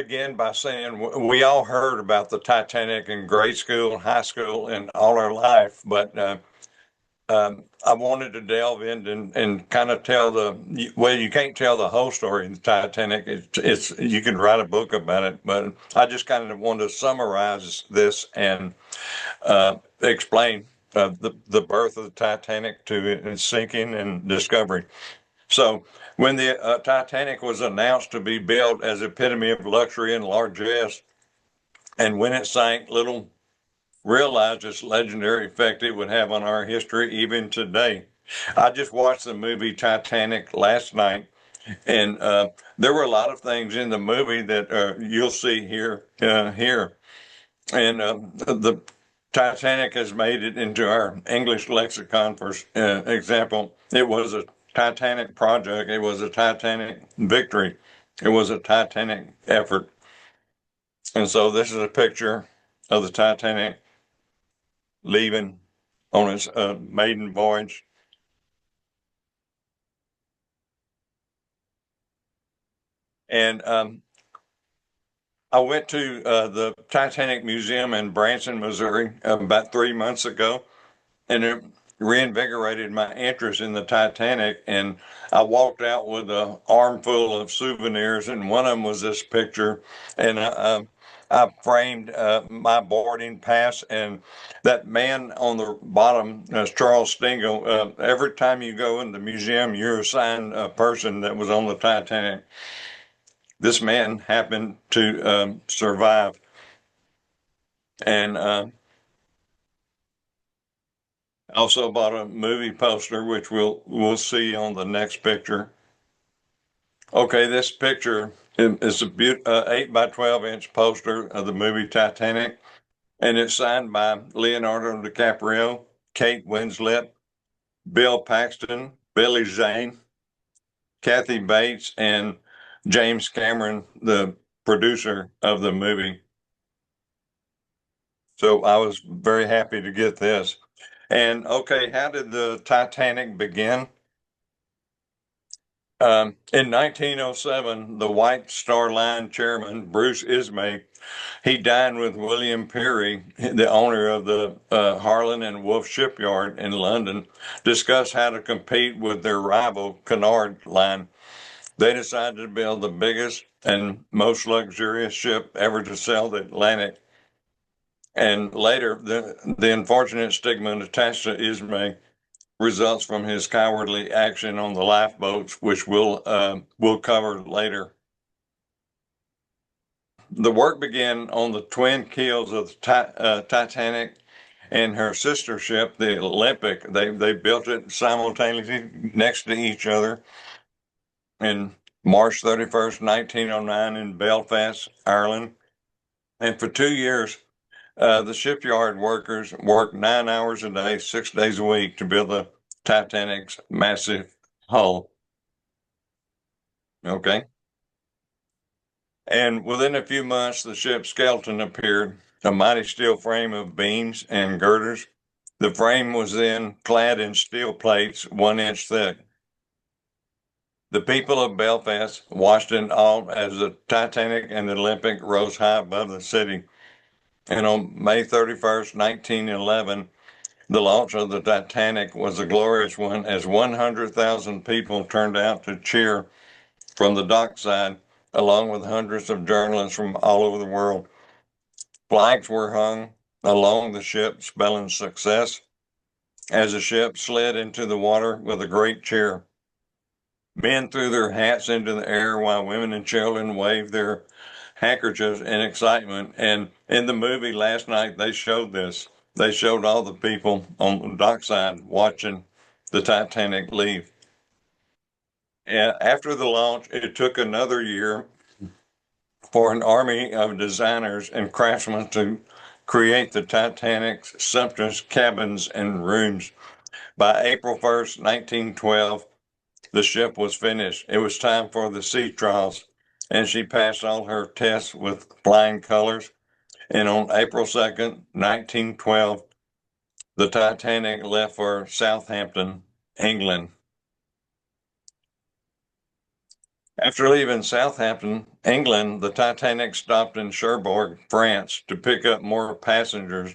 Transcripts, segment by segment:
begin by saying we all heard about the Titanic in grade school, high school, and all our life, but I wanted to delve in and kind of tell well, you can't tell the whole story of the Titanic. It's you can write a book about it, but I just kind of wanted to summarize this and explain the birth of the Titanic to its sinking and discovery. So when the Titanic was announced to be built as epitome of luxury and largesse, and when it sank, little realized its legendary effect it would have on our history even today. I just watched the movie Titanic last night, and there were a lot of things in the movie that you'll see here. And the Titanic has made it into our English lexicon. For example, it was a Titanic project. It was a Titanic victory. It was a Titanic effort. And so this is a picture of the Titanic leaving on its maiden voyage. And I went to the Titanic Museum in Branson, Missouri, about 3 months ago, and it reinvigorated my interest in the Titanic. And I walked out with an armful of souvenirs, and one of them was this picture. And I framed my boarding pass, and that man on the bottom, Charles Stingle. Every time you go in the museum, you're assigned a person that was on the Titanic. This man happened to survive, and also bought a movie poster, which we'll see on the next picture. Okay, this picture is a 8 by 12 inch poster of the movie Titanic, and it's signed by Leonardo DiCaprio, Kate Winslet, Bill Paxton, Billy Zane, Kathy Bates, and James Cameron, the producer of the movie. So I was very happy to get this. And okay, how did the Titanic begin? In 1907, the White Star Line chairman, Bruce Ismay, he dined with William Peary, the owner of the Harland and Wolff shipyard in London, discussed how to compete with their rival Cunard Line. They decided to build the biggest and most luxurious ship ever to sail the Atlantic. And later, the unfortunate stigma attached to Ismay results from his cowardly action on the lifeboats, which we'll cover later. The work began on the twin keels of the Titanic and her sister ship, the Olympic. They built it simultaneously next to each other in March 31st, 1909, in Belfast, Ireland. And for 2 years, the shipyard workers worked 9 hours a day, 6 days a week to build the Titanic's massive hull. Okay. And within a few months, the ship's skeleton appeared, a mighty steel frame of beams and girders. The frame was then clad in steel plates 1 inch thick. The people of Belfast watched in awe as the Titanic and the Olympic rose high above the city. And on May 31st, 1911, the launch of the Titanic was a glorious one as 100,000 people turned out to cheer from the dockside, along with hundreds of journalists from all over the world. Flags were hung along the ship, spelling success, as the ship slid into the water with a great cheer. Men threw their hats into the air while women and children waved their handkerchiefs in excitement. And in the movie last night, they showed this. They showed all the people on the dockside watching the Titanic leave. And after the launch, it took another year for an army of designers and craftsmen to create the Titanic's sumptuous cabins and rooms. By April 1st, 1912, the ship was finished. It was time for the sea trials, and she passed all her tests with flying colors. And on April 2nd, 1912, the Titanic left for Southampton, England. After leaving Southampton, England, the Titanic stopped in Cherbourg, France, to pick up more passengers.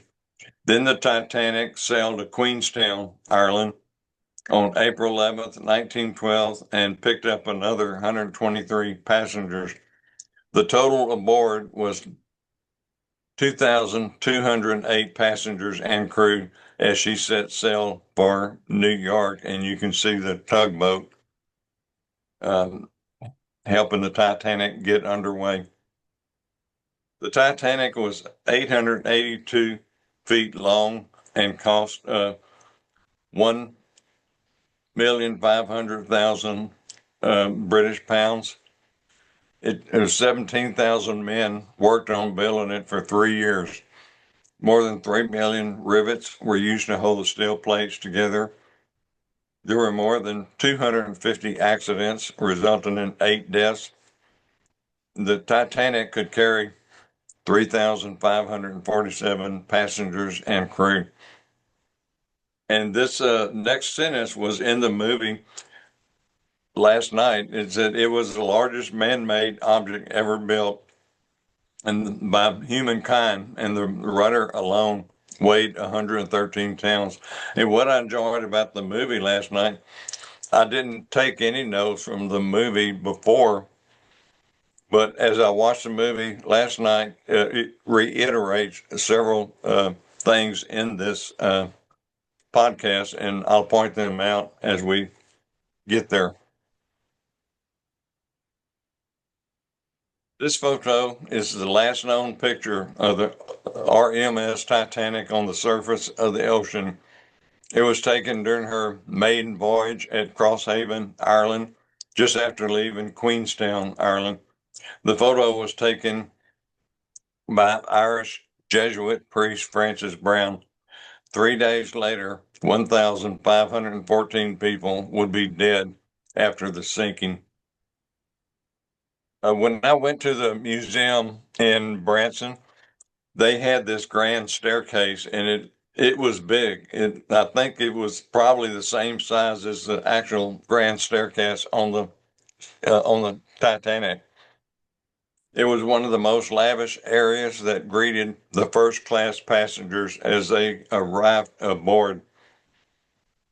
Then the Titanic sailed to Queenstown, Ireland, on April 11th, 1912, and picked up another 123 passengers. The total aboard was 2,208 passengers and crew as she set sail for New York. And you can see the tugboat um, helping the Titanic get underway. The Titanic was 882 feet long and cost 1,500,000 British pounds. It was 17,000 men worked on building it for 3 years. More than 3 million rivets were used to hold the steel plates together. There were more than 250 accidents, resulting in 8 deaths. The Titanic could carry 3,547 passengers and crew. And this next sentence was in the movie last night. It said it was the largest man-made object ever built and by humankind, and the rudder alone weighed 113 pounds. And what I enjoyed about the movie last night, I didn't take any notes from the movie before, but as I watched the movie last night, it reiterates several things in this podcast, and I'll point them out as we get there. This photo is the last known picture of the RMS Titanic on the surface of the ocean. It was taken during her maiden voyage at Crosshaven, Ireland, just after leaving Queenstown, Ireland. The photo was taken by Irish Jesuit priest Francis Brown. 3 days later, 1,514 people would be dead after the sinking. When I went to the museum in Branson, they had this grand staircase, and it was big. I think it was probably the same size as the actual grand staircase on the Titanic. It was one of the most lavish areas that greeted the first class passengers as they arrived aboard.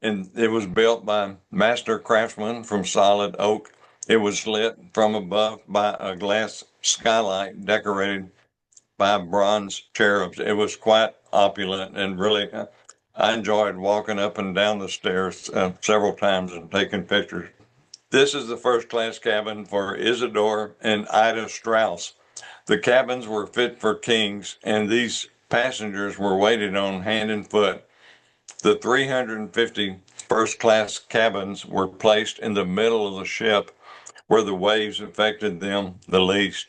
And it was built by master craftsmen from solid oak. It was lit from above by a glass skylight decorated by bronze cherubs. It was quite opulent, and really, I enjoyed walking up and down the stairs several times and taking pictures. This is the first class cabin for Isidore and Ida Strauss. The cabins were fit for kings, and these passengers were waited on hand and foot. The 350 first class cabins were placed in the middle of the ship where the waves affected them the least.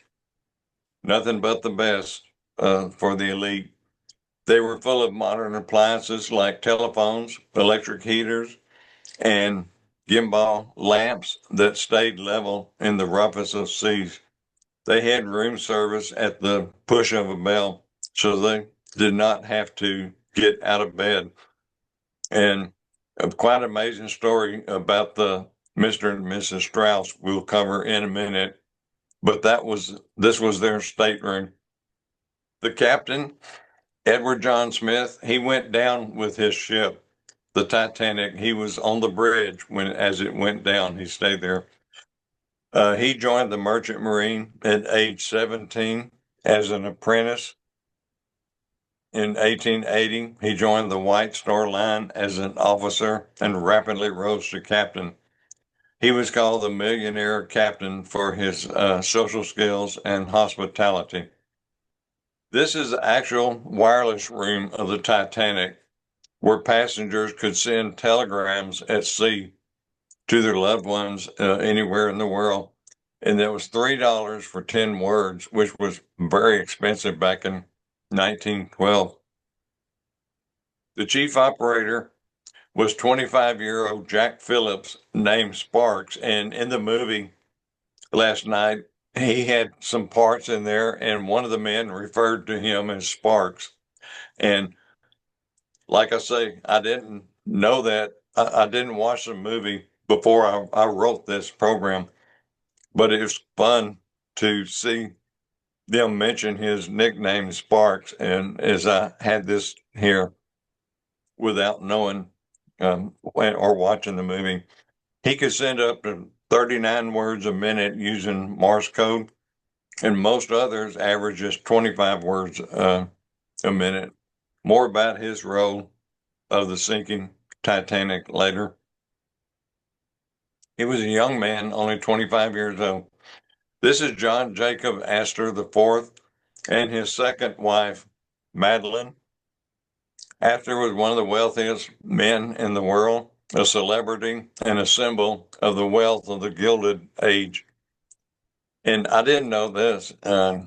Nothing but the best for the elite. They were full of modern appliances like telephones, electric heaters, and gimbal lamps that stayed level in the roughest of seas. They had room service at the push of a bell, so they did not have to get out of bed. And a quite amazing story about the Mr. and Mrs. Strauss we'll cover in a minute. But this was their stateroom. The captain, Edward John Smith, he went down with his ship, the Titanic. He was on the bridge as it went down. He stayed there. He joined the Merchant Marine at age 17 as an apprentice. In 1880, he joined the White Star Line as an officer and rapidly rose to captain. He was called the millionaire captain for his social skills and hospitality. This is the actual wireless room of the Titanic, where passengers could send telegrams at sea to their loved ones anywhere in the world. And that was $3 for 10 words, which was very expensive back in 1912. The chief operator was 25-year-old Jack Phillips, named Sparks. And in the movie last night, he had some parts in there, and one of the men referred to him as Sparks. And like I say, I didn't know that. I didn't watch the movie before I wrote this program. but it was fun to see them mention his nickname Sparks. And as I had this here without knowing or watching the movie, he could send up to 39 words a minute using Morse code, and most others average just 25 words a minute. More about his role of the sinking Titanic later. He was a young man, only 25 years old. This is John Jacob Astor IV and his second wife, Madeline. Astor was one of the wealthiest men in the world, a celebrity and a symbol of the wealth of the Gilded Age. And I didn't know this. I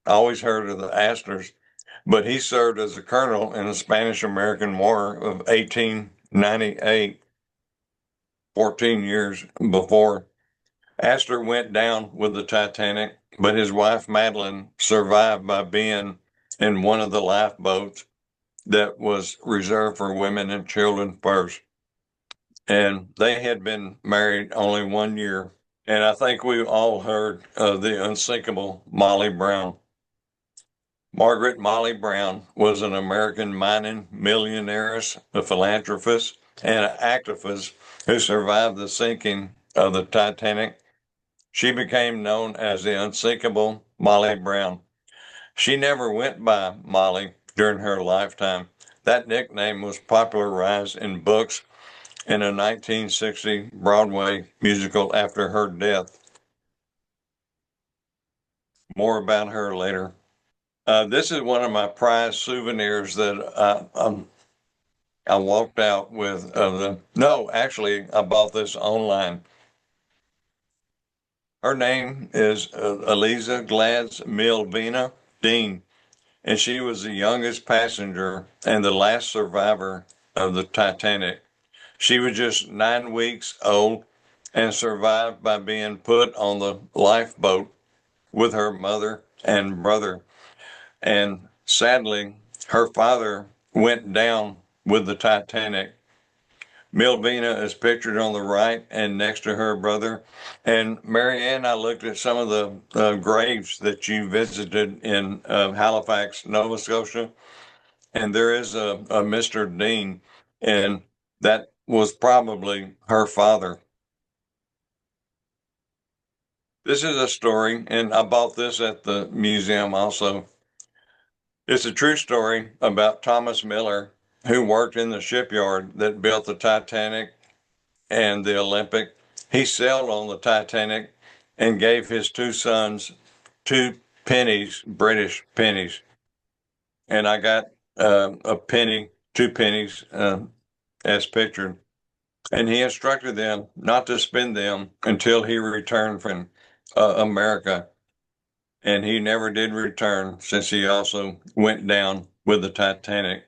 always heard of the Astors, but he served as a colonel in the Spanish-American War of 1898, 14 years before. Astor went down with the Titanic, but his wife Madeline survived by being in one of the lifeboats that was reserved for women and children first. And they had been married only 1 year. And I think we all heard of the unsinkable Molly Brown. Margaret Molly Brown was an American mining millionairess, a philanthropist, and an activist who survived the sinking of the Titanic. She became known as the unsinkable Molly Brown. She never went by Molly during her lifetime. That nickname was popularized in books in a 1960 Broadway musical after her death. More about her later. This is one of my prized souvenirs that I walked out with. No, actually, I bought this online. Her name is Eliza Gladys Milvina Dean, and she was the youngest passenger and the last survivor of the Titanic. She was just 9 weeks old and survived by being put on the lifeboat with her mother and brother. And sadly, her father went down with the Titanic. Milvina is pictured on the right and next to her brother. And Marianne, I looked at some of the graves that you visited in Halifax, Nova Scotia, and there is a Mr. Dean, and that was probably her father. This is a story, and I bought this at the museum also. It's a true story about Thomas Miller, who worked in the shipyard that built the Titanic and the Olympic. He sailed on the Titanic and gave his two sons 2 pennies, British pennies. And I got a penny, 2 pennies as pictured. And he instructed them not to spend them until he returned from America. And he never did return since he also went down with the Titanic.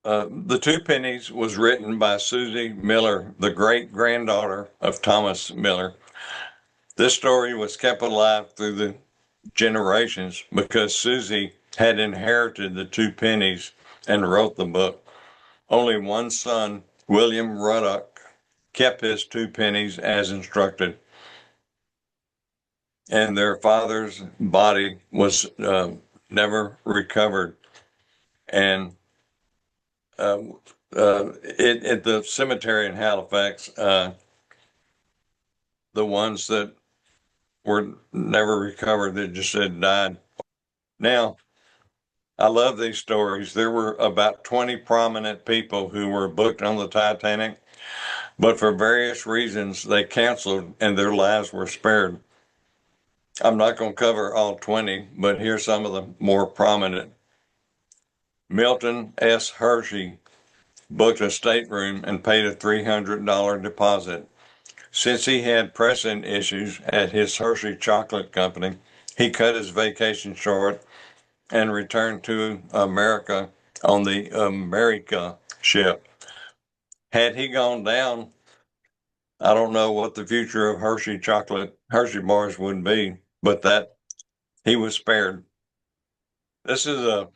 The 2 pennies was written by Susie Miller, the great granddaughter of Thomas Miller. This story was kept alive through the generations because Susie had inherited the 2 pennies and wrote the book. Only one son, William Ruddock, kept his 2 pennies as instructed. And their father's body was never recovered. And at the cemetery in Halifax, the ones that were never recovered, they just said died. Now, I love these stories. There were about 20 prominent people who were booked on the Titanic, but for various reasons, they canceled and their lives were spared. I'm not going to cover all 20, but here's some of the more prominent. Milton S. Hershey booked a stateroom and paid a $300 deposit. Since he had pressing issues at his Hershey Chocolate Company, he cut his vacation short and returned to America on the America ship. Had he gone down, I don't know what the future of Hershey bars would be, but that he was spared. This is a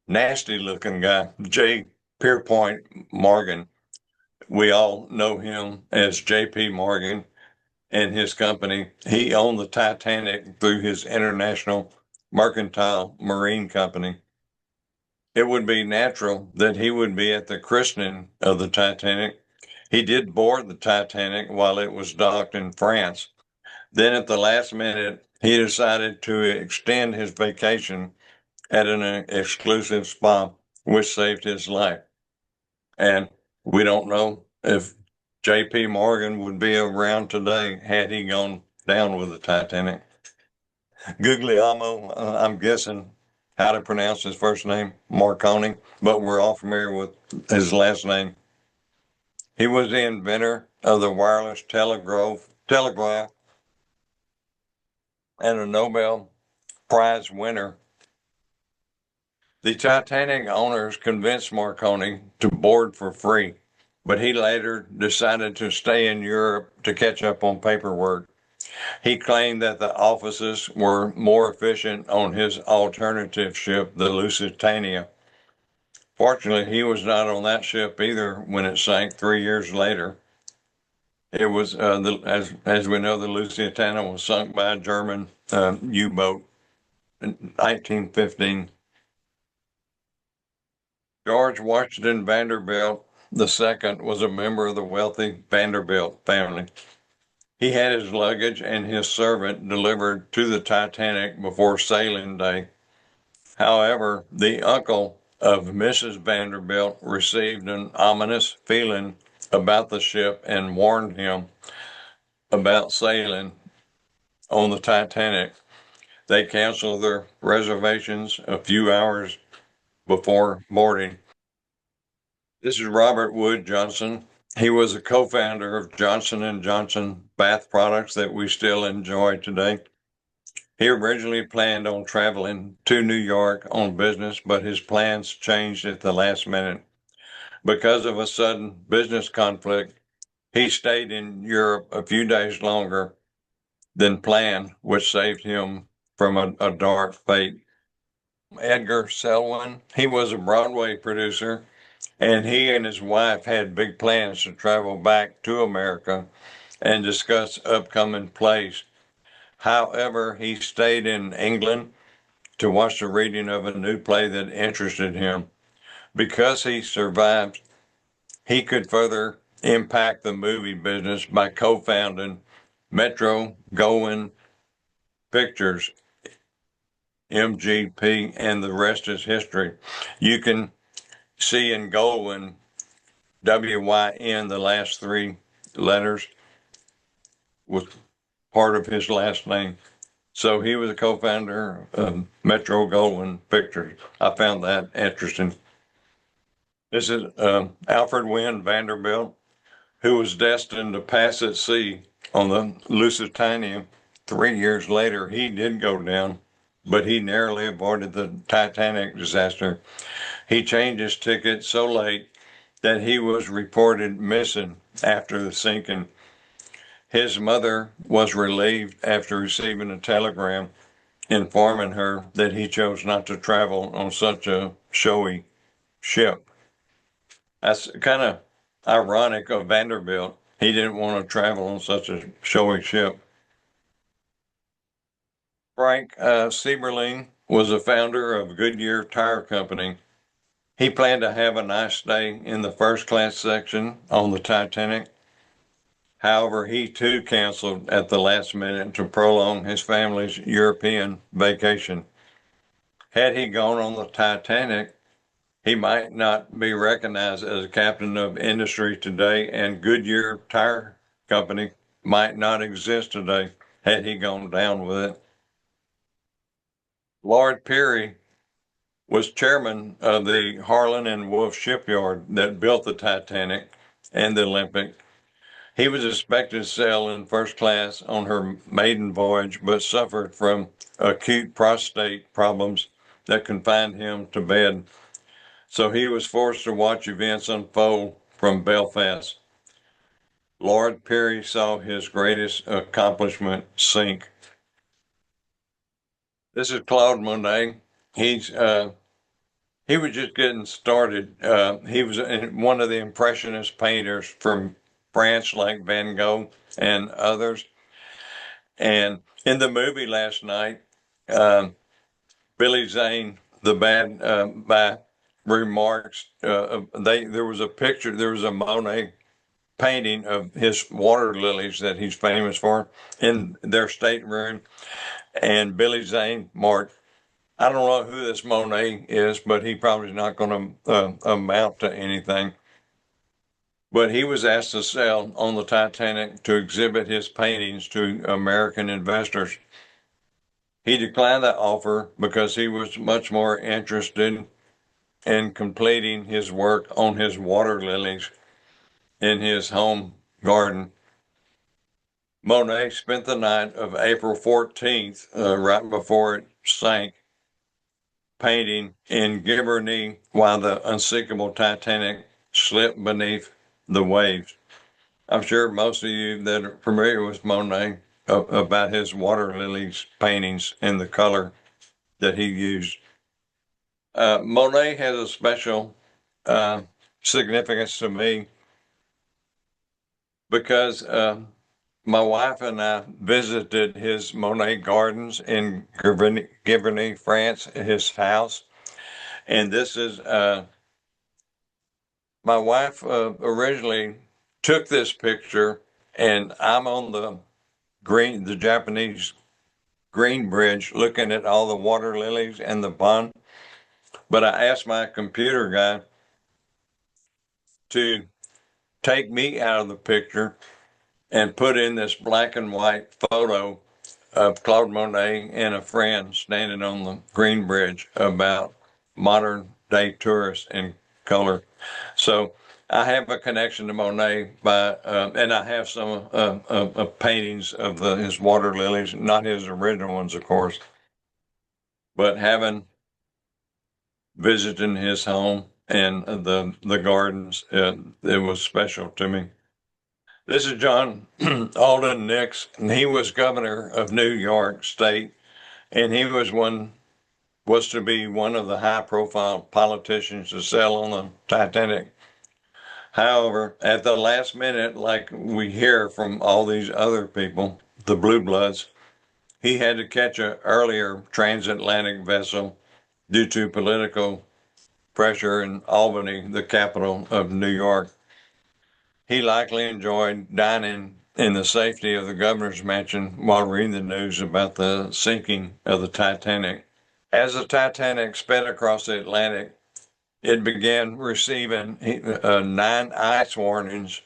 nasty looking guy, J. Pierpont Morgan. We all know him as J.P. Morgan. and his company. He owned the Titanic through his International Mercantile Marine Company. It would be natural that he would be at the christening of the Titanic. He did board the Titanic while it was docked in France. Then at the last minute, he decided to extend his vacation at an exclusive spa, which saved his life. And we don't know if J.P. Morgan would be around today had he gone down with the Titanic. Guglielmo, I'm guessing how to pronounce his first name, Marconi, but we're all familiar with his last name. He was the inventor of the wireless telegraph and a Nobel Prize winner. The Titanic owners convinced Marconi to board for free, but he later decided to stay in Europe to catch up on paperwork. He claimed that the offices were more efficient on his alternative ship, the Lusitania. Fortunately, he was not on that ship either when it sank 3 years later. It was, as we know, the Lusitania was sunk by a German U-boat in 1915. George Washington Vanderbilt II was a member of the wealthy Vanderbilt family. He had his luggage and his servant delivered to the Titanic before sailing day. However, the uncle of Mrs. Vanderbilt received an ominous feeling about the ship and warned him about sailing on the Titanic. They canceled their reservations a few hours before boarding. This is Robert Wood Johnson. He was a co-founder of Johnson & Johnson bath products that we still enjoy today. He originally planned on traveling to New York on business, but his plans changed at the last minute. Because of a sudden business conflict, he stayed in Europe a few days longer than planned, which saved him from a dark fate. Edgar Selwyn, he was a Broadway producer, and he and his wife had big plans to travel back to America and discuss upcoming plays. However, he stayed in England to watch the reading of a new play that interested him. Because he survived, he could further impact the movie business by co-founding Metro Goldwyn Pictures, MGP, and the rest is history. You can see in Goldwyn, WYN, the last three letters was part of his last name. So he was a co-founder of Metro Goldwyn Pictures. I found that interesting. This is Alfred Wynne Vanderbilt, who was destined to pass at sea on the Lusitania. 3 years later, he did go down, but he narrowly avoided the Titanic disaster. He changed his ticket so late that he was reported missing after the sinking. His mother was relieved after receiving a telegram informing her that he chose not to travel on such a showy ship. That's kind of ironic of Vanderbilt. He didn't want to travel on such a showy ship. Frank Sieberling was a founder of Goodyear Tire Company. He planned to have a nice stay in the first class section on the Titanic. However, he too canceled at the last minute to prolong his family's European vacation. Had he gone on the Titanic, he might not be recognized as a captain of industry today, and Goodyear Tire Company might not exist today had he gone down with it. Lord Peary was chairman of the Harlan and Wolff shipyard that built the Titanic and the Olympic. He was expected to sail in first class on her maiden voyage, but suffered from acute prostate problems that confined him to bed. So he was forced to watch events unfold from Belfast. Lord Peary saw his greatest accomplishment sink. This is Claude Monet. He was just getting started. He was one of the impressionist painters from France, like Van Gogh and others. And in the movie last night, Billy Zane, the band, by remarks, there was a picture, there was a Monet painting of his water lilies that he's famous for in their stateroom. And Billy Zane marked, I don't know who this Monet is, but he probably is not going to amount to anything. But he was asked to sell on the Titanic to exhibit his paintings to American investors. He declined that offer because he was much more interested in completing his work on his water lilies in his home garden. Monet spent the night of April 14th, right before it sank, painting in Giverny while the unsinkable Titanic slipped beneath the waves. I'm sure most of you that are familiar with Monet about his water lilies paintings and the color that he used. Monet has a special significance to me because my wife and I visited his Monet gardens in Giverny, France, his house. And this is, my wife originally took this picture, and I'm on the Japanese green bridge looking at all the water lilies and the pond. But I asked my computer guy to take me out of the picture and put in this black and white photo of Claude Monet and a friend standing on the green bridge about modern day tourists in color. So I have a connection to Monet and I have some paintings of his water lilies, not his original ones, of course, but having visiting his home and the gardens, it was special to me. This is John Alden Nix, and he was governor of New York State, and he was to be one of the high-profile politicians to sail on the Titanic. However, at the last minute, like we hear from all these other people, the Blue Bloods, he had to catch an earlier transatlantic vessel due to political pressure in Albany, the capital of New York. He likely enjoyed dining in the safety of the governor's mansion while reading the news about the sinking of the Titanic. As the Titanic sped across the Atlantic, it began receiving 9 ice warnings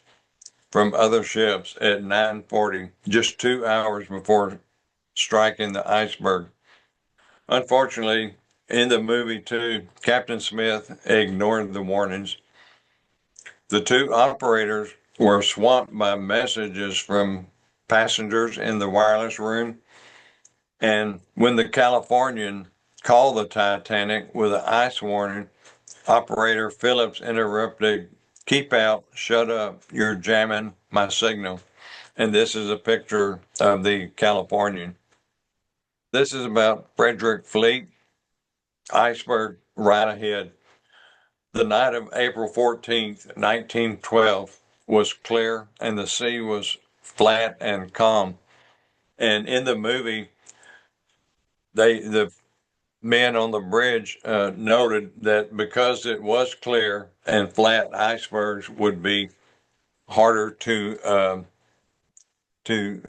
from other ships at 9:40, just 2 hours before striking the iceberg. Unfortunately, in the movie too, Captain Smith ignored the warnings. The 2 operators were swamped by messages from passengers in the wireless room. And when the Californian called the Titanic with an ice warning, Operator Phillips interrupted, "Keep out, shut up, you're jamming my signal." And this is a picture of the Californian. This is about Frederick Fleet, iceberg right ahead. The night of April 14th, 1912 was clear and the sea was flat and calm. And in the movie, the men on the bridge noted that because it was clear and flat, icebergs would be harder to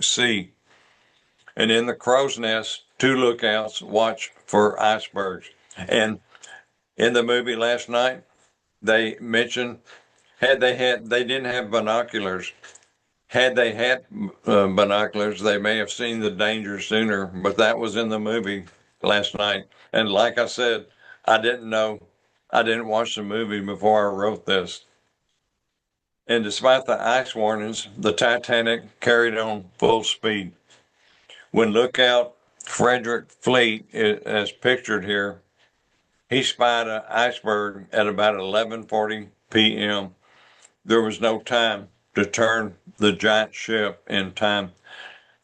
see. And in the crow's nest, 2 lookouts watch for icebergs. And in the movie last night, they mentioned they didn't have binoculars. Had they had binoculars, they may have seen the danger sooner. But that was in the movie last night. And like I said, I didn't know. I didn't watch the movie before I wrote this. And despite the ice warnings, the Titanic carried on full speed. When lookout Frederick Fleet, as pictured here, he spied an iceberg at about 11:40 p.m. There was no time to turn the giant ship in time.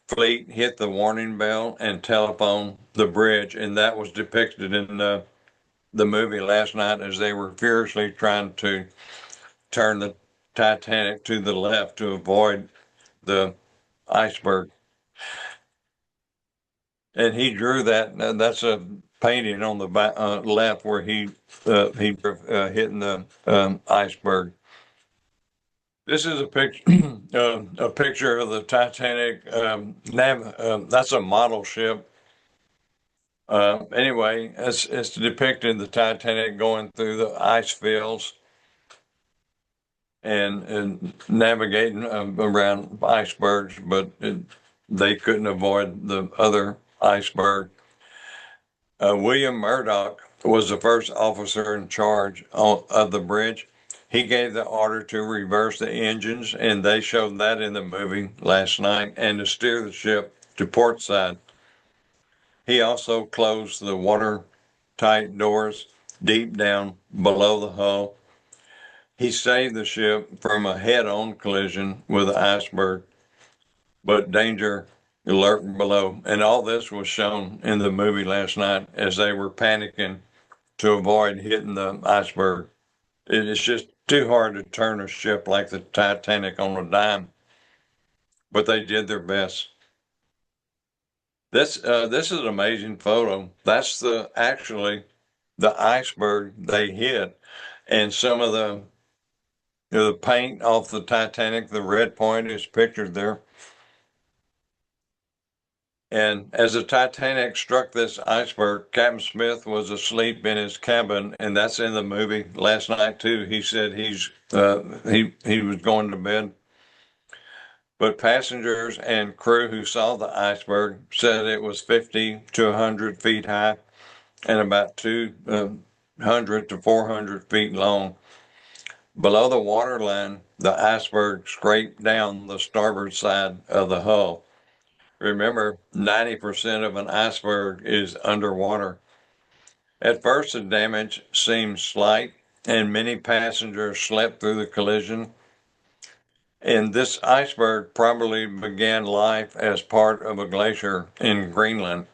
Fleet hit the warning bell and telephoned the bridge, and that was depicted in the movie last night as they were furiously trying to turn the Titanic to the left to avoid the iceberg. And he drew that. That's a painting on the back, left where he hitting the iceberg. This is a picture, a picture of the Titanic. That's a model ship. Anyway, it's depicting the Titanic going through the ice fields and navigating around icebergs, but they couldn't avoid the other iceberg. William Murdoch was the first officer in charge of the bridge. He gave the order to reverse the engines, and they showed that in the movie last night, and to steer the ship to port side. He also closed the watertight doors deep down below the hull. He saved the ship from a head-on collision with the iceberg, but danger lurked below. And all this was shown in the movie last night as they were panicking to avoid hitting the iceberg. It's just too hard to turn a ship like the Titanic on a dime, but they did their best. This is an amazing photo. That's actually the iceberg they hit, and some of the paint off the Titanic, the red point is pictured there. And as the Titanic struck this iceberg, Captain Smith was asleep in his cabin, and that's in the movie last night too. He said he was going to bed, but passengers and crew who saw the iceberg said it was 50 to 100 feet high and about 200 to 400 feet long. Below the waterline, the iceberg scraped down the starboard side of the hull. Remember, 90% of an iceberg is underwater. At first, the damage seemed slight, and many passengers slept through the collision. And this iceberg probably began life as part of a glacier in Greenland.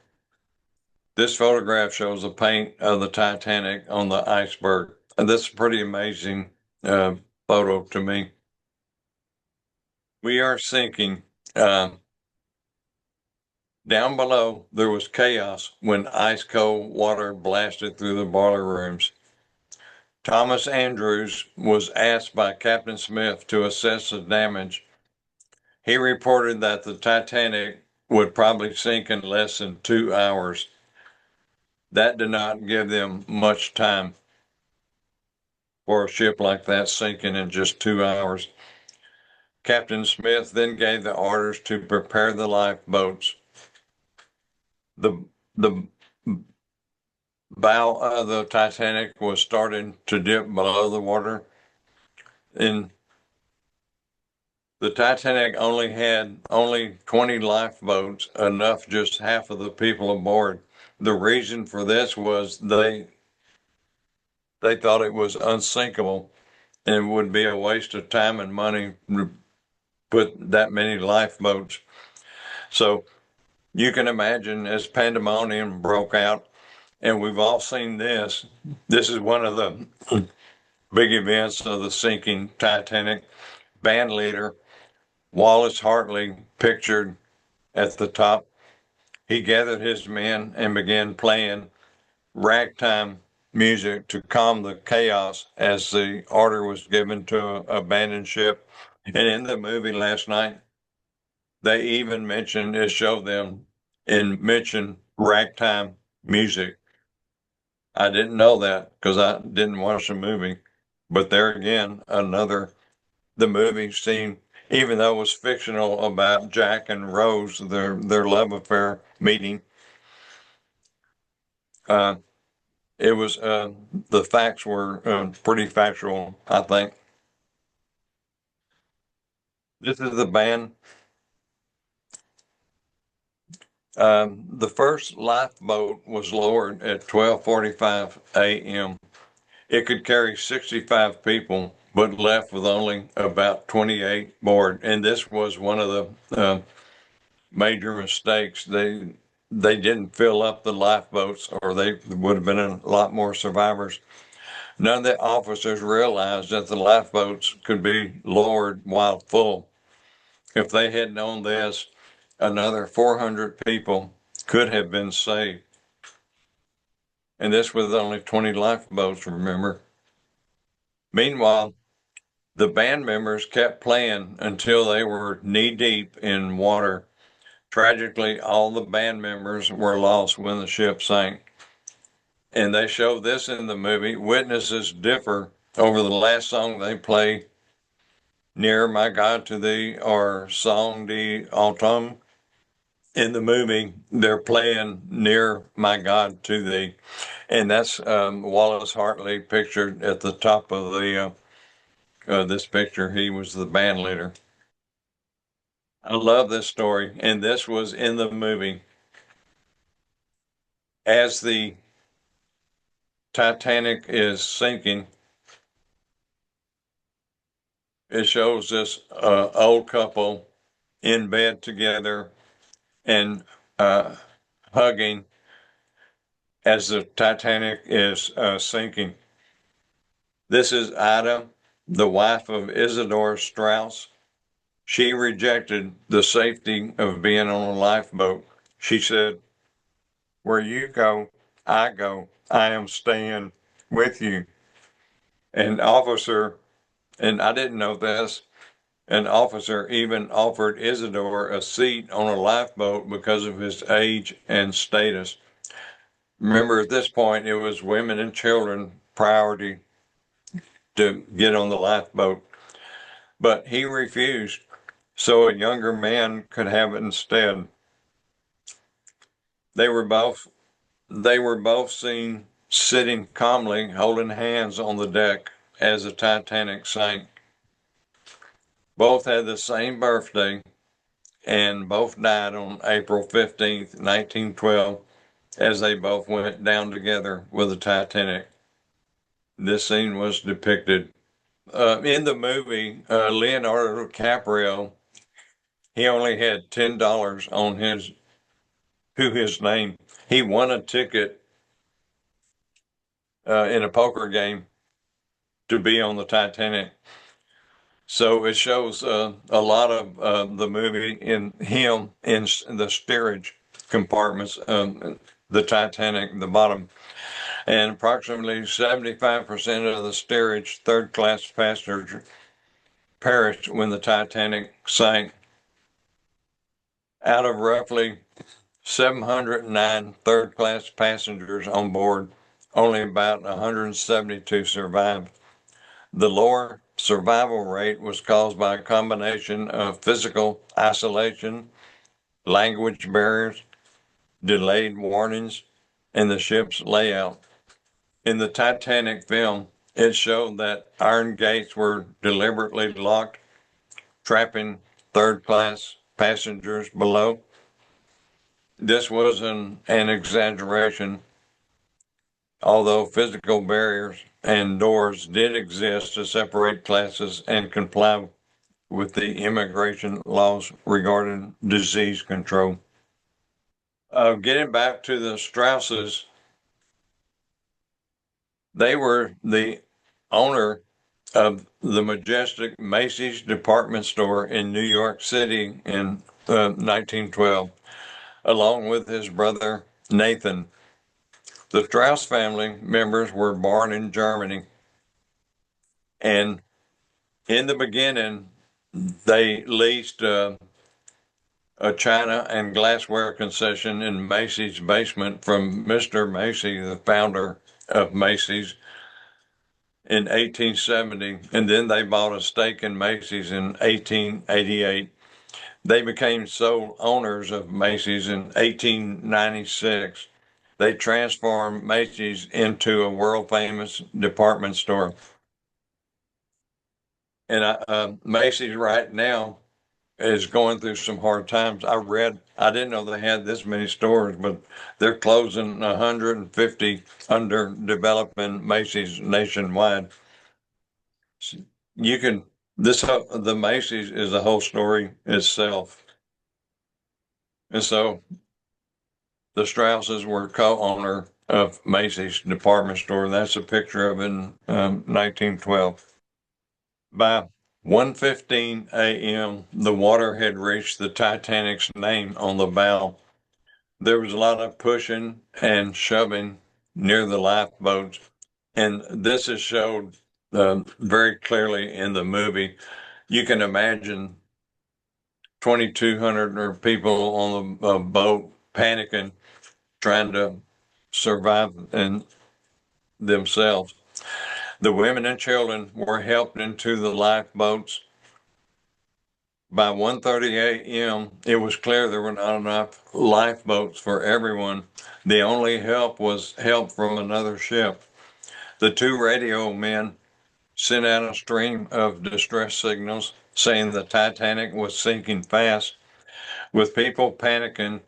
This photograph shows the paint of the Titanic on the iceberg. And this is a pretty amazing photo to me. We are sinking. Down below, there was chaos when ice cold water blasted through the boiler rooms. Thomas Andrews was asked by Captain Smith to assess the damage. He reported that the Titanic would probably sink in less than 2 hours. That did not give them much time for a ship like that sinking in just 2 hours. Captain Smith then gave the orders to prepare the lifeboats. The bow of the Titanic was starting to dip below the water. And the Titanic had only 20 lifeboats, enough just half of the people aboard. The reason for this was they thought it was unsinkable and it would be a waste of time and money to put that many lifeboats. So you can imagine as pandemonium broke out, and we've all seen this. This is one of the big events of the sinking Titanic. Band leader Wallace Hartley pictured at the top. He gathered his men and began playing ragtime music to calm the chaos as the order was given to abandon ship. And in the movie last night, they even it showed them and mentioned ragtime music. I didn't know that because I didn't watch the movie. But there again, the movie scene, even though it was fictional about Jack and Rose, their love affair meeting, uh, it was the facts were pretty factual, I think. This is the band. The first lifeboat was lowered at 12:45 a.m. It could carry 65 people, but left with only about 28 board. And this was one of the major mistakes. They didn't fill up the lifeboats, or they would have been a lot more survivors. None of the officers realized that the lifeboats could be lowered while full. If they had known this, another 400 people could have been saved. And this with only 20 lifeboats, remember. Meanwhile, the band members kept playing until they were knee deep in water. Tragically, all the band members were lost when the ship sank. And they show this in the movie. Witnesses differ over the last song they play, Near My God to Thee or Song d'Automne. In the movie, they're playing Near My God to Thee. And that's Wallace Hartley pictured at the top of the this picture. He was the band leader. I love this story, and this was in the movie. As the Titanic is sinking, it shows this old couple in bed together and hugging as the Titanic is sinking. This is Ida, the wife of Isidor Straus. She rejected the safety of being on a lifeboat. She said, "Where you go, I go. I am staying with you." An officer, and I didn't know this, an officer even offered Isidore a seat on a lifeboat because of his age and status. Remember, at this point, it was women and children priority to get on the lifeboat. But he refused, so a younger man could have it instead. They were both seen sitting calmly, holding hands on the deck as the Titanic sank. Both had the same birthday, and both died on April 15th, 1912, as they both went down together with the Titanic. This scene was depicted in the movie. Leonardo DiCaprio, he only had $10 on his name. He won a ticket in a poker game to be on the Titanic. So it shows a lot of the movie in him in the steerage compartments, the Titanic, the bottom. And approximately 75% of the steerage third class passengers perished when the Titanic sank. Out of roughly 709 third class passengers on board, only about 172 survived. The lower survival rate was caused by a combination of physical isolation, language barriers, delayed warnings, and the ship's layout. In the Titanic film, it showed that iron gates were deliberately locked, trapping third class passengers below. This was an exaggeration, although physical barriers and doors did exist to separate classes and comply with the immigration laws regarding disease control. Getting back to the Strausses, they were the owner of the majestic Macy's department store in New York City in 1912, along with his brother Nathan. The Strauss family members were born in Germany, and in the beginning, they leased a china and glassware concession in Macy's basement from Mr. Macy, the founder of Macy's, in 1870, and then they bought a stake in Macy's in 1888. They became sole owners of Macy's in 1896. They transformed Macy's into a world famous department store. And Macy's right now is going through some hard times. I didn't know they had this many stores, but they're closing 150 under developing Macy's nationwide. You can, the Macy's is a whole story itself. And so the Strausses were co-owner of Macy's department store. That's a picture of in 1912. By 1:15 a.m., the water had reached the Titanic's name on the bow. There was a lot of pushing and shoving near the lifeboats, and this is showed very clearly in the movie. You can imagine 2,200 or people on the boat panicking, trying to survive and themselves. The women and children were helped into the lifeboats. By 1:30 a.m., it was clear there were not enough lifeboats for everyone. The only help was help from another ship. The two radio men sent out a stream of distress signals saying the Titanic was sinking fast, with people panicking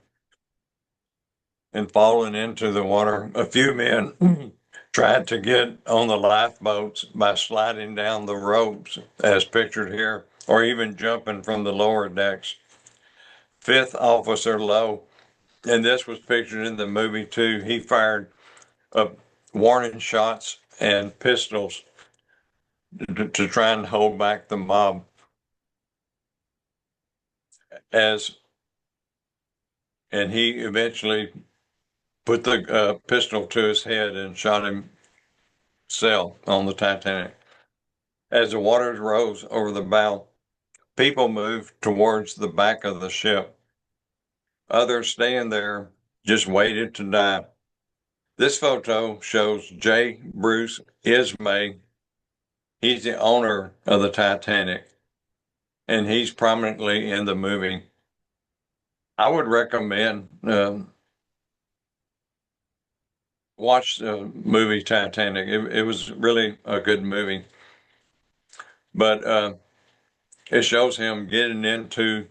and falling into the water. A few men tried to get on the lifeboats by sliding down the ropes, as pictured here, or even jumping from the lower decks. Fifth Officer Lowe, and this was pictured in the movie too, he fired warning shots and pistols to try and hold back the mob. And he eventually put the pistol to his head and shot himself on the Titanic. As the waters rose over the bow, people moved towards the back of the ship. Others staying there just waited to die. This photo shows J. Bruce Ismay. He's the owner of the Titanic, and he's prominently in the movie. I would recommend watch the movie Titanic. It was really a good movie, but it shows him getting into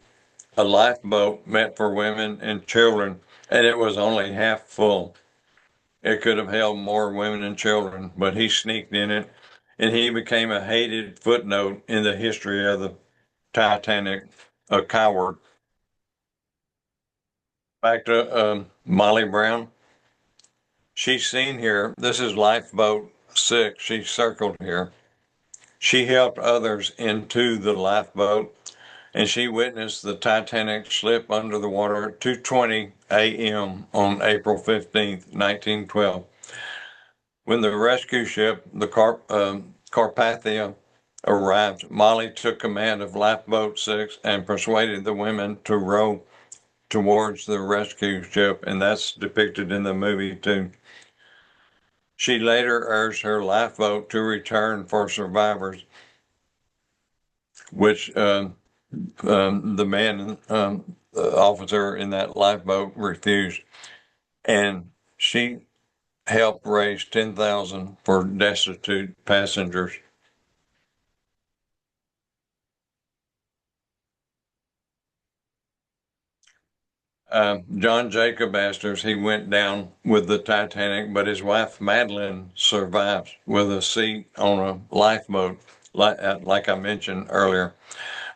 a lifeboat meant for women and children, and it was only half full. It could have held more women and children, but he sneaked in it, and he became a hated footnote in the history of the Titanic, a coward. Back to Molly Brown. She's seen here. This is lifeboat 6. She's circled here. She helped others into the lifeboat, and she witnessed the Titanic slip under the water at 2:20 a.m. on April 15th, 1912. When the rescue ship, the Carpathia, arrived, Molly took command of Lifeboat 6 and persuaded the women to row towards the rescue ship, and that's depicted in the movie too. She later urged her lifeboat to return for survivors, which the man, the officer in that lifeboat, refused, and she helped raise 10,000 for destitute passengers. John Jacob Astor's, he went down with the Titanic, but his wife Madeline survived with a seat on a lifeboat, like I mentioned earlier.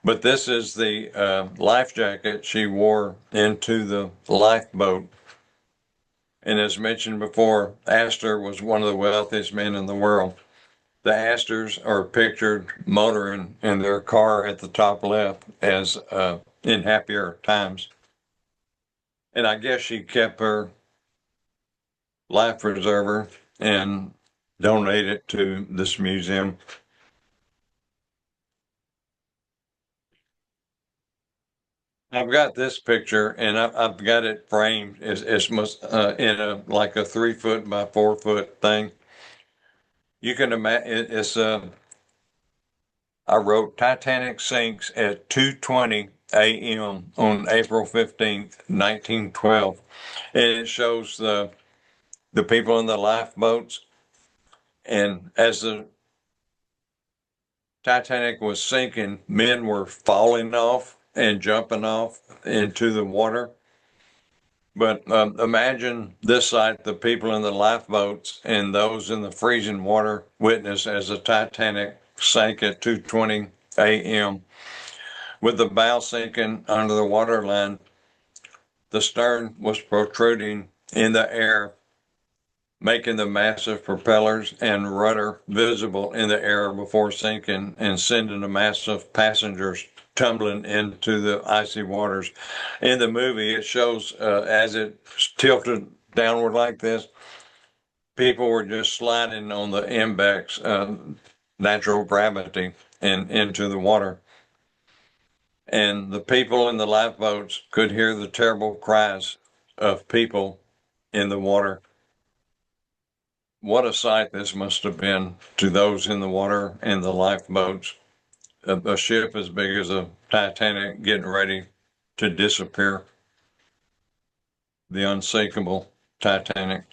But this is the life jacket she wore into the lifeboat. And as mentioned before, Astor was one of the wealthiest men in the world. The Astors are pictured motoring in their car at the top left as in happier times. And I guess she kept her life preserver and donated it to this museum. I've got this picture, and I've got it framed. It's must in a like a 3 foot by 4 foot thing. You can imagine it's I wrote Titanic sinks at 2:20 a.m. on April 15th, 1912, and it shows the people in the lifeboats. And as the Titanic was sinking, men were falling off and jumping off into the water. But imagine this sight: the people in the lifeboats and those in the freezing water witnessed as the Titanic sank at 2:20 a.m. With the bow sinking under the waterline. The stern was protruding in the air, making the massive propellers and rudder visible in the air before sinking and sending a mass of passengers tumbling into the icy waters. In the movie, it shows as it tilted downward like this, people were just sliding on the impacts, natural gravity, and into the water. And the people in the lifeboats could hear the terrible cries of people in the water. What a sight this must have been to those in the water and the lifeboats. A ship as big as a Titanic getting ready to disappear. The unsinkable Titanic.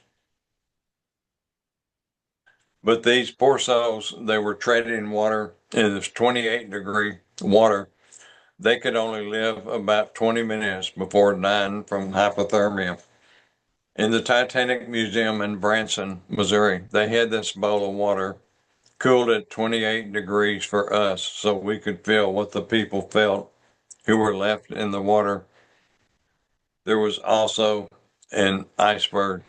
But these poor souls, they were treading water in this 28-degree water. They could only live about 20 minutes before dying from hypothermia. In the Titanic Museum in Branson, Missouri, they had this bowl of water cooled at 28 degrees for us so we could feel what the people felt who were left in the water. There was also an iceberg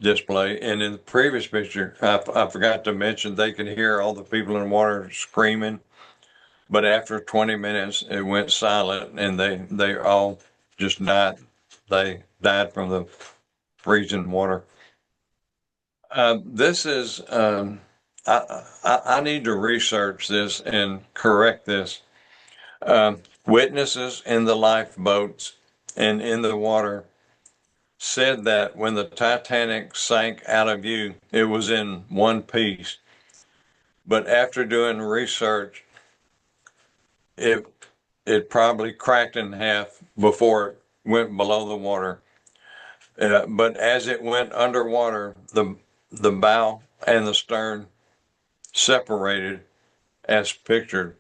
display. And in the previous picture, I forgot to mention, they could hear all the people in the water screaming. But after 20 minutes, it went silent and they all just died. They died from the freezing water. This is, I need to research this and correct this. Witnesses in the lifeboats and in the water said that when the Titanic sank out of view, it was in one piece. But after doing research, it probably cracked in half before it went below the water. But as it went underwater, the bow and the stern separated as pictured.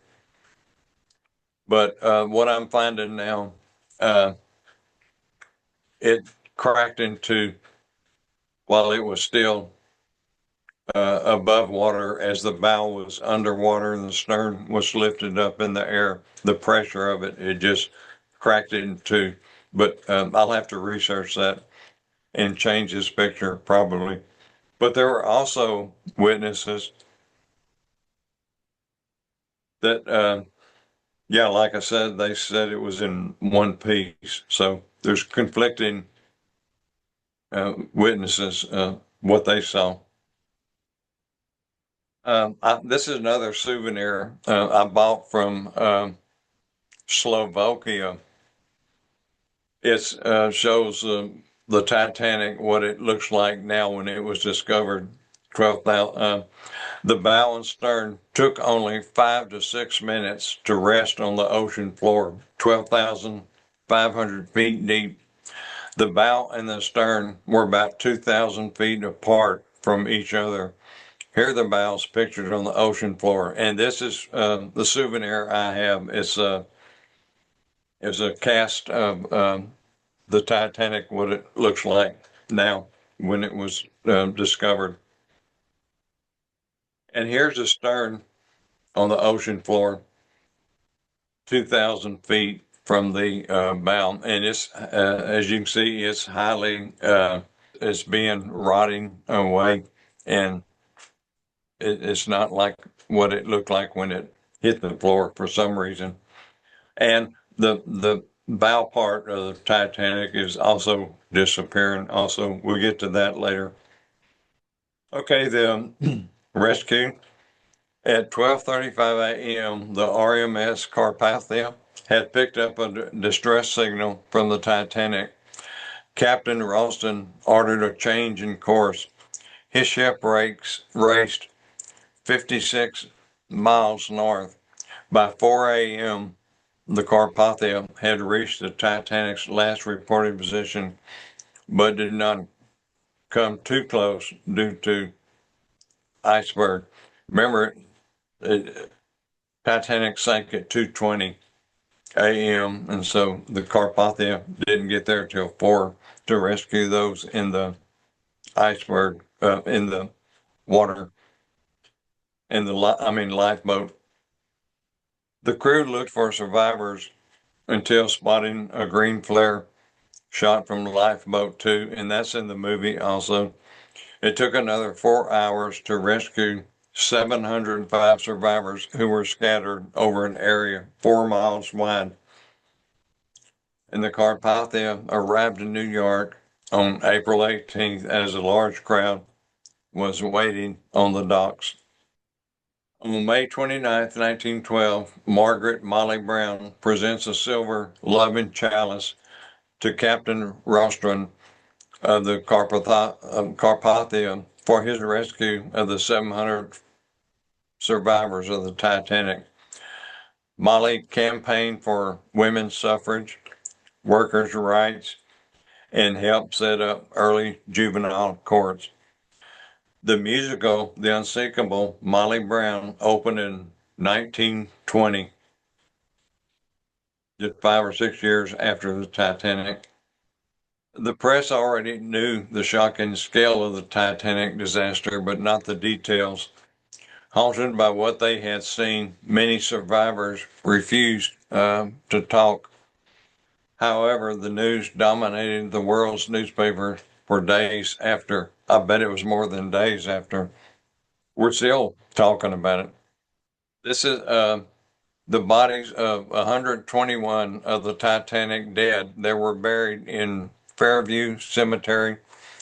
But what I'm finding now, it cracked into while it was still above water as the bow was underwater and the stern was lifted up in the air. The pressure of it, it just cracked into. But I'll have to research that and change this picture probably. But there were also witnesses that, yeah, like I said, they said it was in one piece. So there's conflicting witnesses what they saw. This is another souvenir I bought from Slovakia. It shows the Titanic, what it looks like now when it was discovered. 12,000. The bow and stern took only 5 to 6 minutes to rest on the ocean floor, 12,500 feet deep. The bow and the stern were about 2,000 feet apart from each other. Here are the bows pictured on the ocean floor, and this is the souvenir I have. It's a cast of the Titanic, what it looks like now when it was discovered. And here's the stern on the ocean floor, 2,000 feet from the bow, and it's as you can see, it's highly it's being rotting away, and it's not like what it looked like when it hit the floor for some reason. And the bow part of the Titanic is also disappearing. Also, we'll get to that later. Okay, the rescue. At 12:35 a.m., the RMS Carpathia had picked up a distress signal from the Titanic. Captain Ralston ordered a change in course. His ship raced 56 miles north. By 4 a.m., the Carpathia had reached the Titanic's last reported position, but did not come too close due to iceberg. Remember, Titanic sank at 2:20 a.m. and so the Carpathia didn't get there till 4 to rescue those in the iceberg, in the water, in the lifeboat. The crew looked for survivors until spotting a green flare shot from lifeboat 2, and that's in the movie also. It took another 4 hours to rescue 705 survivors who were scattered over an area 4 miles wide. And the Carpathia arrived in New York on April 18th as a large crowd was waiting on the docks. On May 29th, 1912, Margaret Molly Brown presents a silver loving chalice to Captain Rostron of the Carpathia for his rescue of the 700 survivors of the Titanic. Molly campaigned for women's suffrage, workers' rights, and helped set up early juvenile courts. The musical The Unsinkable Molly Brown opened in 1920, just 5 or 6 years after the Titanic. The press already knew the shocking scale of the Titanic disaster, but not the details. Haunted by what they had seen, many survivors refused to talk. However, the news dominated the world's newspaper for days after. I bet it was more than days after. We're still talking about it. This is the bodies of 121 of the Titanic dead that were buried in Fairview Cemetery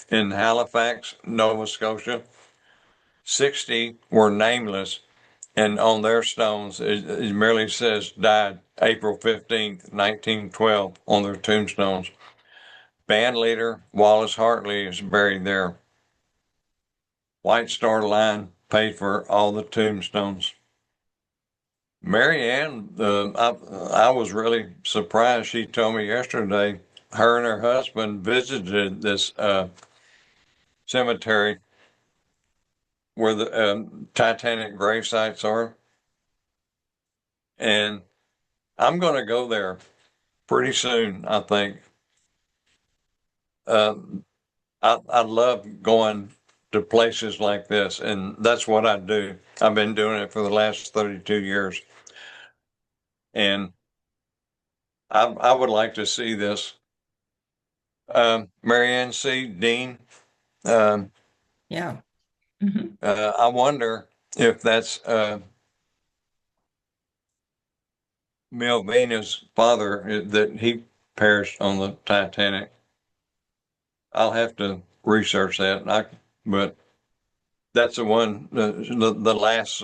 in Halifax, Nova Scotia. 60 were nameless, and on their stones it merely says died April 15th, 1912 on their tombstones. Band leader Wallace Hartley is buried there. White Star Line paid for all the tombstones. Mary Ann, I was really surprised. She told me yesterday her and her husband visited this cemetery where the Titanic grave sites are. And I'm going to go there pretty soon, I think. I love going to places like this, and that's what I do. I've been doing it for the last 32 years. And I would like to see this. Marianne C. Dean, um, Yeah. Mhm. I wonder if that's Melvina's father, that he perished on the Titanic. I'll have to research that. But that's the one, the last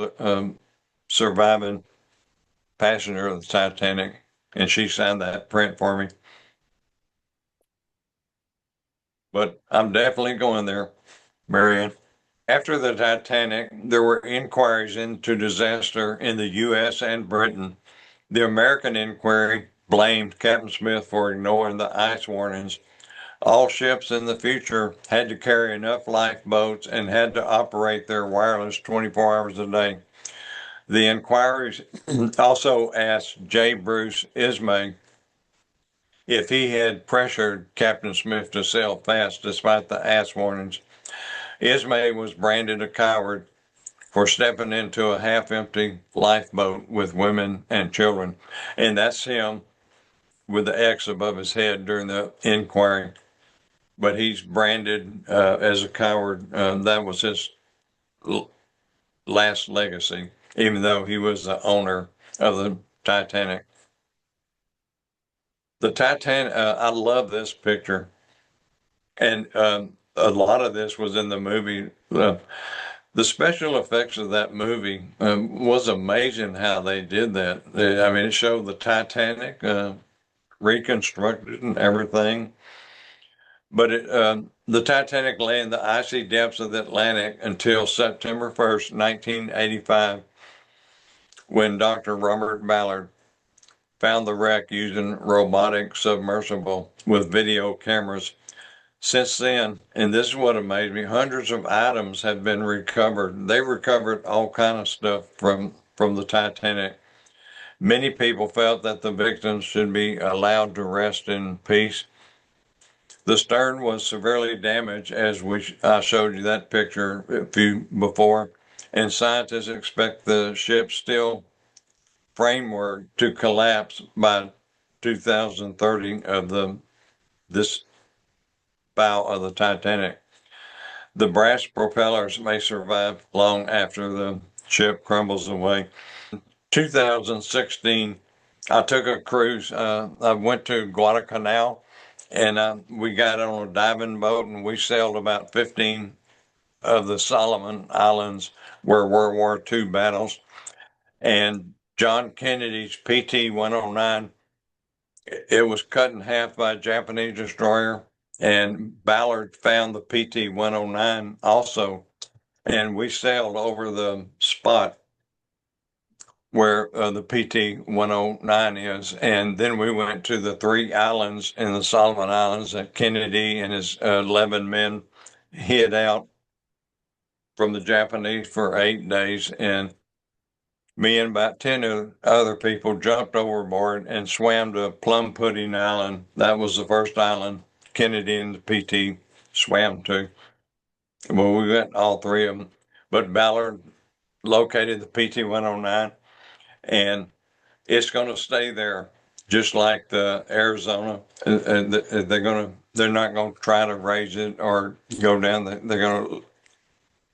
surviving passenger of the Titanic, and she signed that print for me. But I'm definitely going there, Marianne. After the Titanic, there were inquiries into disaster in the U.S. and Britain. The American inquiry blamed Captain Smith for ignoring the ice warnings. All ships in the future had to carry enough lifeboats and had to operate their wireless 24 hours a day. The inquiries also asked J. Bruce Ismay if he had pressured Captain Smith to sail fast despite the ice warnings. Ismay was branded a coward for stepping into a half-empty lifeboat with women and children. And that's him with the X above his head during the inquiry. But he's branded as a coward. That was his last legacy, even though he was the owner of the Titanic. The Titanic, I love this picture. And a lot of this was in the movie. The special effects of that movie was amazing how they did that. I mean, it showed the Titanic reconstructed and everything. But the Titanic lay in the icy depths of the Atlantic until September 1st, 1985, when Dr. Robert Ballard found the wreck using robotic submersible with video cameras. Since then, and this is what amazed me, hundreds of items have been recovered. They recovered all kind of stuff from the Titanic. Many people felt that the victims should be allowed to rest in peace. The stern was severely damaged, as I showed you that picture before, and scientists expect the ship's steel framework to collapse by 2030 of this bow of the Titanic. The brass propellers may survive long after the ship crumbles away. 2016, I took a cruise. I went to Guadalcanal, and we got on a diving boat, and we sailed about 15 of the Solomon Islands where World War II battles. And John Kennedy's PT-109, it was cut in half by a Japanese destroyer, and Ballard found the PT-109 also, and we sailed over the spot where the PT-109 is. And then we went to the 3 islands in the Solomon Islands that Kennedy and his 11 men hid out from the Japanese for 8 days. And me and about 10 other people jumped overboard and swam to Plum Pudding Island. That was the first island Kennedy and the PT swam to. Well, we went all 3 of them, but Ballard located the PT-109, and it's going to stay there, just like the Arizona. And they're not going to try to raise it or go down. They're going to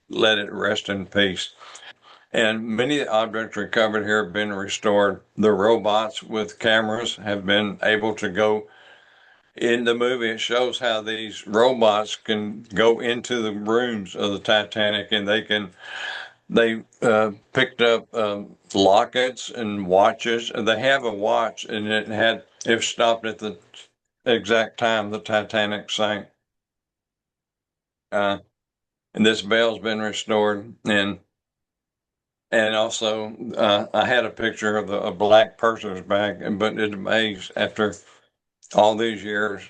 let it rest in peace. And many objects recovered here have been restored. The robots with cameras have been able to go. In the movie, it shows how these robots can go into the rooms of the Titanic, and they picked up lockets and watches. They have a watch, and it stopped at the exact time the Titanic sank. And this bell's been restored, and also I had a picture of a black purser's bag, but it's amazed after all these years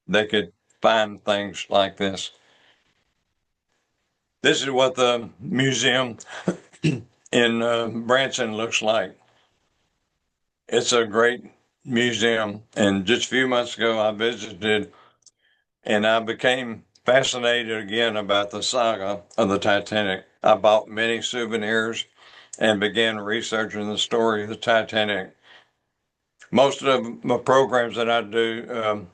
they could find things like this. This is what the museum in Branson looks like. It's a great museum, and just a few months ago I visited, and I became fascinated again about the saga of the Titanic. I bought many souvenirs and began researching the story of the Titanic. Most of the programs that I do,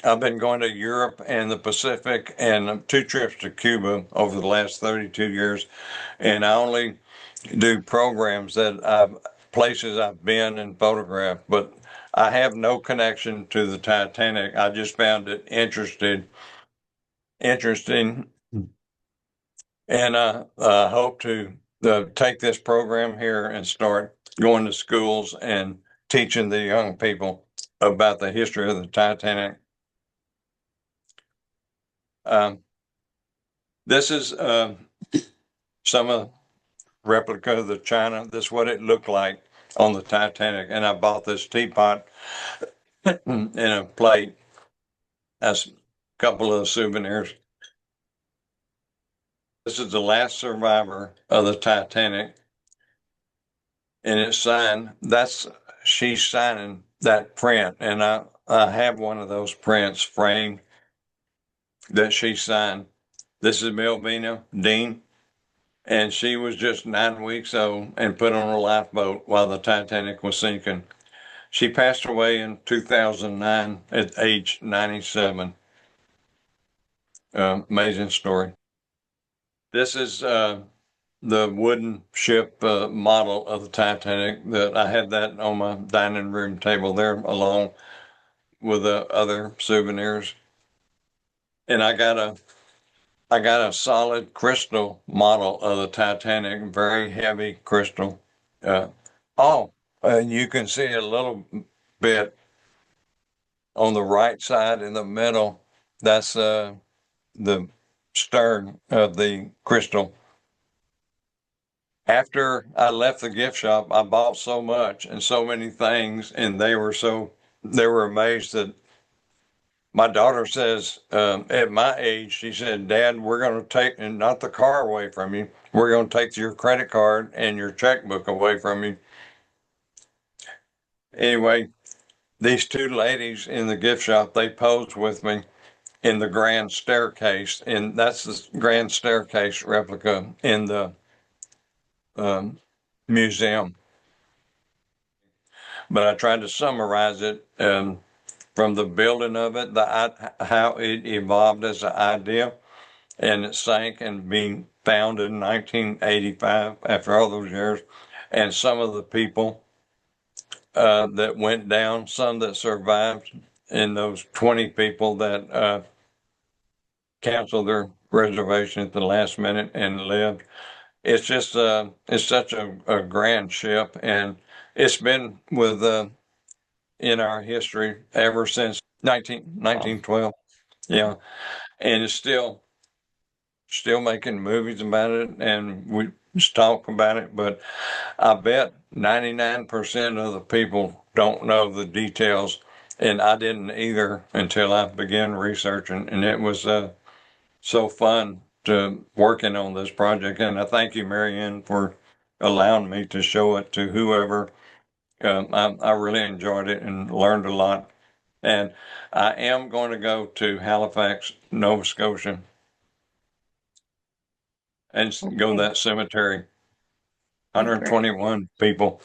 I've been going to Europe and the Pacific and 2 trips to Cuba over the last 32 years. And I only do programs places I've been and photographed, but I have no connection to the Titanic. I just found it interesting, and I hope to take this program here and start going to schools and teaching the young people about the history of the Titanic. This is some of replica of the China. This is what it looked like on the Titanic, and I bought this teapot and a plate. That's a couple of souvenirs. This is the last survivor of the Titanic, and it's signed. She's signing that print, and I have one of those prints framed that she signed. This is Melvina Dean, and she was just 9 weeks old and put on a lifeboat while the Titanic was sinking. She passed away in 2009 at age 97. Amazing story. This is the wooden ship model of the Titanic. That I had that on my dining room table there, along with the other souvenirs. And I got a solid crystal model of the Titanic, very heavy crystal. Uh, you can see a little bit on the right side in the middle. That's the stern of the crystal. After I left the gift shop, I bought so much and so many things, and they were amazed that my daughter says, at my age, she said, "Dad, we're going to take, and not the car away from you, we're going to take your credit card and your checkbook away from you." Anyway, these 2 ladies in the gift shop, they posed with me in the grand staircase, and that's the grand staircase replica in the museum. But I tried to summarize it from the building of it, how it evolved as an idea, and it sank and being found in 1985 after all those years. And some of the people that went down, some that survived, and those 20 people that canceled their reservation at the last minute and lived. It's just it's such a grand ship, and it's been with in our history ever since 1912. Yeah, and it's still making movies about it, and we just talk about it. But I bet 99% of the people don't know the details, and I didn't either until I began researching, and it was so fun to working on this project. And I thank you, Marianne, for allowing me to show it to whoever. I really enjoyed it and learned a lot. And I am going to go to Halifax, Nova Scotia, and go to Okay. that cemetery. Oh, great. 121 people.